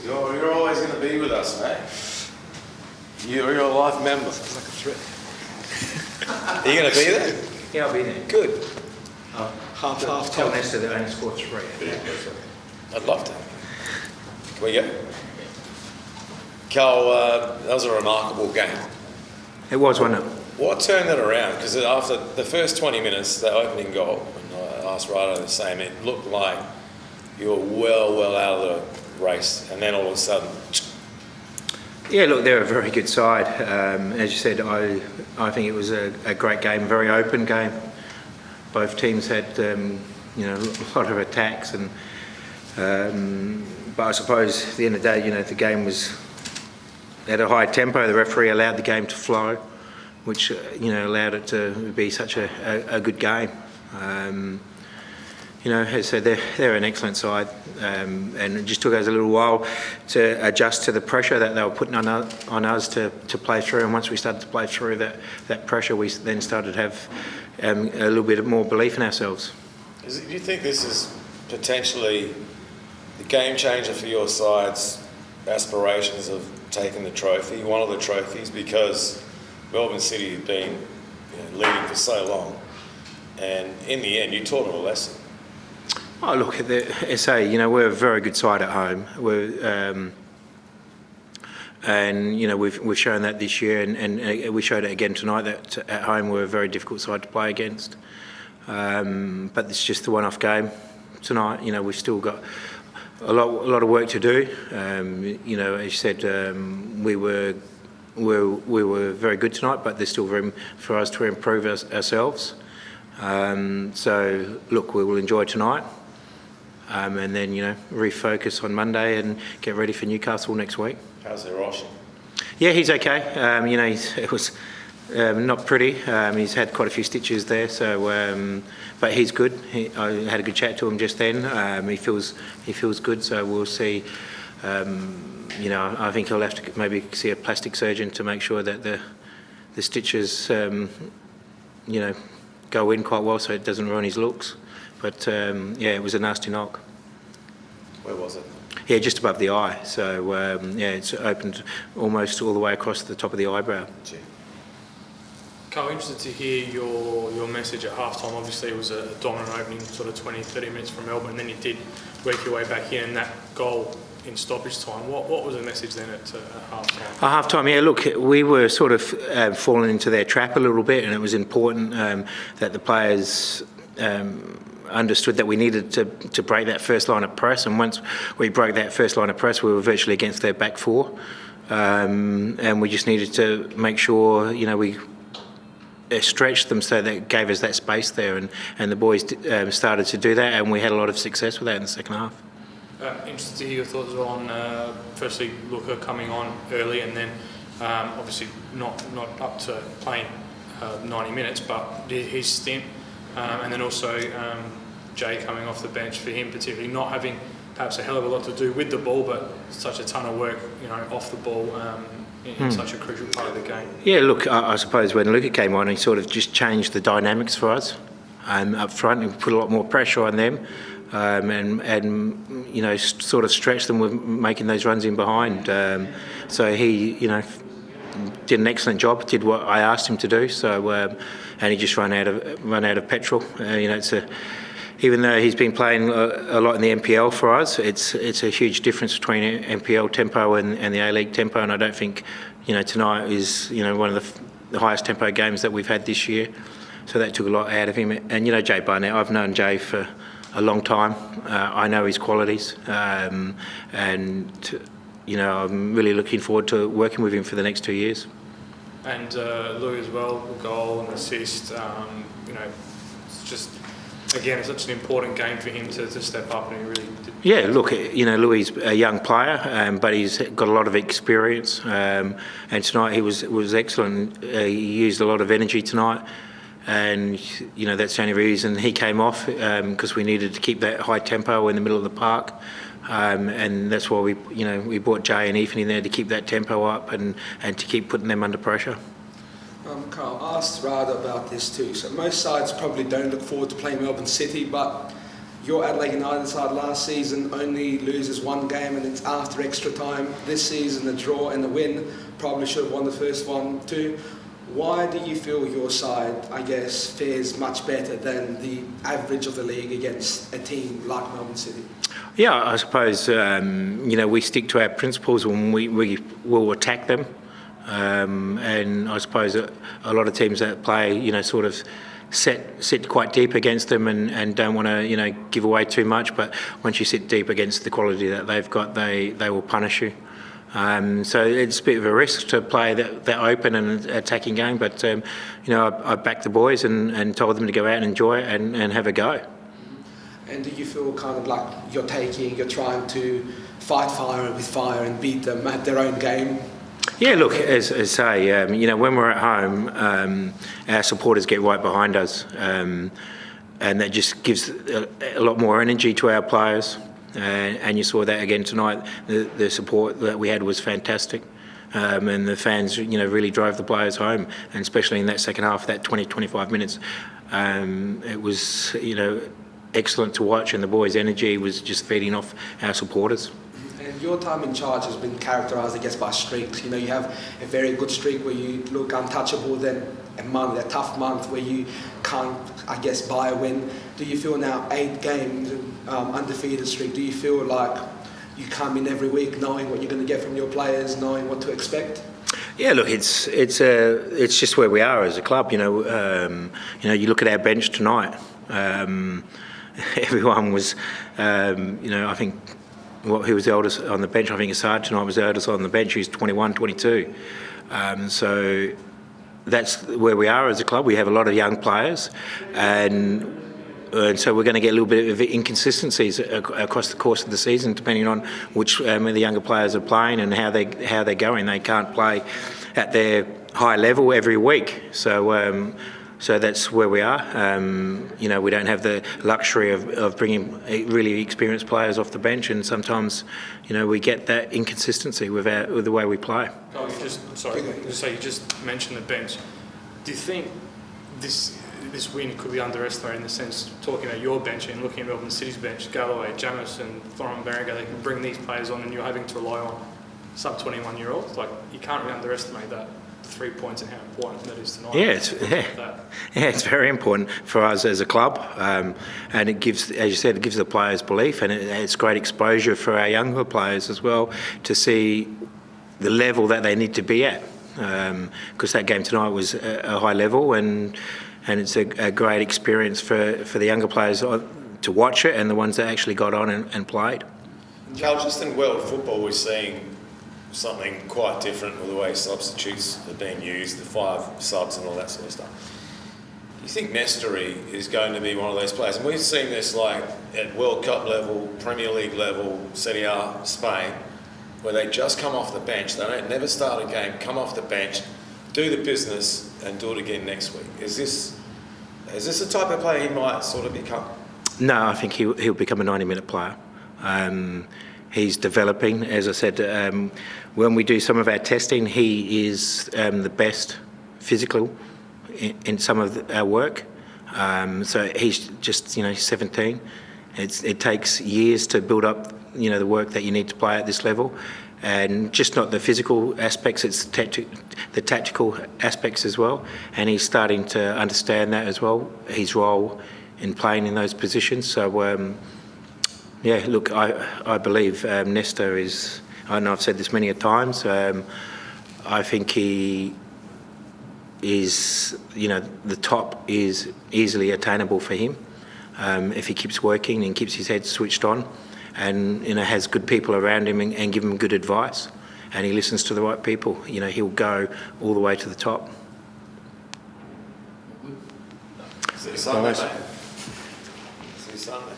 You're always going to be with us, mate. You're a life member. Sounds like a threat. Are you going to be there? Yeah, I'll be there. Good. Half Tell time. Nesta that I only scored 3. I'd love to. Can we go? Carl, that was a remarkable game. It was, wasn't it? What turned it around? Because after the first 20 minutes, the opening goal, when I asked Ryder the same, it looked like you were well out of the race, and then all of a sudden... Yeah, look, they're a very good side. As you said, I think it was a great game, very open game. Both teams had, a lot of attacks, and but I suppose at the end of the day, the game was at a high tempo. The referee allowed the game to flow, which allowed it to be such a good game. As I said, they're an excellent side, and it just took us a little while to adjust to the pressure that they were putting on us to play through. And once we started to play through that pressure, we then started to have a little bit more belief in ourselves. Do you think this is potentially the game changer for your side's aspirations of taking the trophy, one of the trophies, because Melbourne City have been leading for so long, and in the end, you taught them a lesson? Oh, look, at the SA, we're a very good side at home. We've shown that this year, and we showed it again tonight that at home we're a very difficult side to play against. But it's just the one-off game tonight. We've still got a lot of work to do. As you said, we were very good tonight, but there's still room for us to improve ourselves. So look, we will enjoy tonight. And then, refocus on Monday and get ready for Newcastle next week. How's their Rosh? Yeah, he's okay. It was not pretty. He's had quite a few stitches there, so but he's good. I had a good chat to him just then. He feels good, so we'll see. I think he'll have to maybe see a plastic surgeon to make sure that the stitches, go in quite well, so it doesn't ruin his looks. But it was a nasty knock. Where was it? Yeah, just above the eye. So it's opened almost all the way across the top of the eyebrow. Gee. Carl, interested to hear your message at halftime. Obviously, it was a dominant opening, sort of 20-30 minutes from Melbourne, and then you did work your way back in, and that goal in stoppage time. What was the message then at halftime? At halftime, yeah, look, we were sort of falling into their trap a little bit, and it was important that the players understood that we needed to break that first line of press, and once we broke that first line of press, we were virtually against their back four, and we just needed to make sure we stretched them so that it gave us that space there, and the boys started to do that, and we had a lot of success with that in the second half. Interested to hear your thoughts on firstly Luca coming on early, and then obviously not up to playing 90 minutes, but his stint. And then also Jay coming off the bench, for him particularly not having perhaps a hell of a lot to do with the ball, but such a ton of work off the ball in such a crucial part of the game. Yeah, look, I suppose when Luca came on, he sort of just changed the dynamics for us up front, and put a lot more pressure on them, and sort of stretched them with making those runs in behind. So he did an excellent job, did what I asked him to do. So and he just run out of petrol. Even though he's been playing a lot in the NPL for us, it's a huge difference between NPL tempo and the A-League tempo. And I don't think tonight is one of the highest tempo games that we've had this year. So that took a lot out of him. And Jay Barnett, I've known Jay for a long time. I know his qualities, and I'm really looking forward to working with him for the next 2 years. And Louis as well, goal and assist. It's just, again, it's such an important game for him to step up, and he really did. Yeah, look, Louis is a young player, but he's got a lot of experience. And tonight he was excellent. He used a lot of energy tonight, and that's the only reason he came off, because we needed to keep that high tempo in the middle of the park. And that's why we brought Jay and Ethan in there to keep that tempo up and to keep putting them under pressure. Carl, I asked Ryder about this too. So most sides probably don't look forward to playing Melbourne City, but Your Adelaide United side last season only loses one game and it's after extra time. This season, the draw and the win, probably should have won the first one too. Why do you feel your side, I guess, fares much better than the average of the league against a team like Melbourne City? Yeah, I suppose, we stick to our principles when we will attack them. And I suppose a lot of teams that play, sort of sit quite deep against them and don't want to, give away too much. But once you sit deep against the quality that they've got, they will punish you. So it's a bit of a risk to play that open and attacking game. But, I backed the boys and told them to go out and enjoy it and have a go. And do you feel kind of like you're trying to fight fire with fire and beat them at their own game? Yeah, look, as I say, when we're at home, our supporters get right behind us, and that just gives a lot more energy to our players. And you saw that again tonight. The support that we had was fantastic, and the fans, really drove the players home, and especially in that second half, that 20-25 minutes, it was, excellent to watch, and the boys' energy was just feeding off our supporters. And your time in charge has been characterised, I guess, by streaks. You have a very good streak where you look untouchable, then a tough month where you can't, I guess, buy a win. Do you feel now 8 games, undefeated streak, do you feel like you come in every week knowing what you're going to get from your players, knowing what to expect? Yeah, look, it's just where we are as a club. You look at our bench tonight. Everyone was, I think, who was the oldest on the bench? I think Assad tonight was the oldest on the bench. He's 21, 22. So that's where we are as a club. We have a lot of young players, and so we're going to get a little bit of inconsistencies across the course of the season, depending on which the younger players are playing and how they're going. They can't play at their high level every week. So that's where we are. We don't have the luxury of bringing really experienced players off the bench, and sometimes, we get that inconsistency with the way we play. You just mentioned the bench. Do you think this win could be underestimated in the sense, talking about your bench and looking at Melbourne City's bench, Galloway, Jamison, Thorum, Barringer, they can bring these players on and you're having to rely on sub-21-year-olds? Like, you can't really underestimate that. 3 points and how important that is tonight. It's very important for us as a club, and it gives, as you said, it gives the players belief, and it's great exposure for our younger players as well to see the level that they need to be at, because that game tonight was a high level, and it's a great experience for the younger players to watch it and the ones that actually got on and played. Cal, just in world football, we're seeing something quite different with the way substitutes are being used, the 5 subs and all that sort of stuff. Do you think Nestory is going to be one of those players? And we've seen this like at World Cup level, Premier League level, Serie A, Spain, where they just come off the bench. They don't never start a game, come off the bench, do the business and do it again next week. Is this the type of player he might sort of become? No, I think he'll become a 90-minute player. He's developing, as I said. When we do some of our testing, he is the best physical in some of our work. So he's just 17. It takes years to build up the work that you need to play at this level, and just not the physical aspects. It's the tactical aspects as well. And he's starting to understand that as well. His role in playing in those positions. So. Yeah, look, I believe Nesta is, I know I've said this many a times, I think he is, the top is easily attainable for him if he keeps working and keeps his head switched on and, has good people around him and give him good advice, and he listens to the right people. He'll go all the way to the top. See you Sunday, mate. See you Sunday.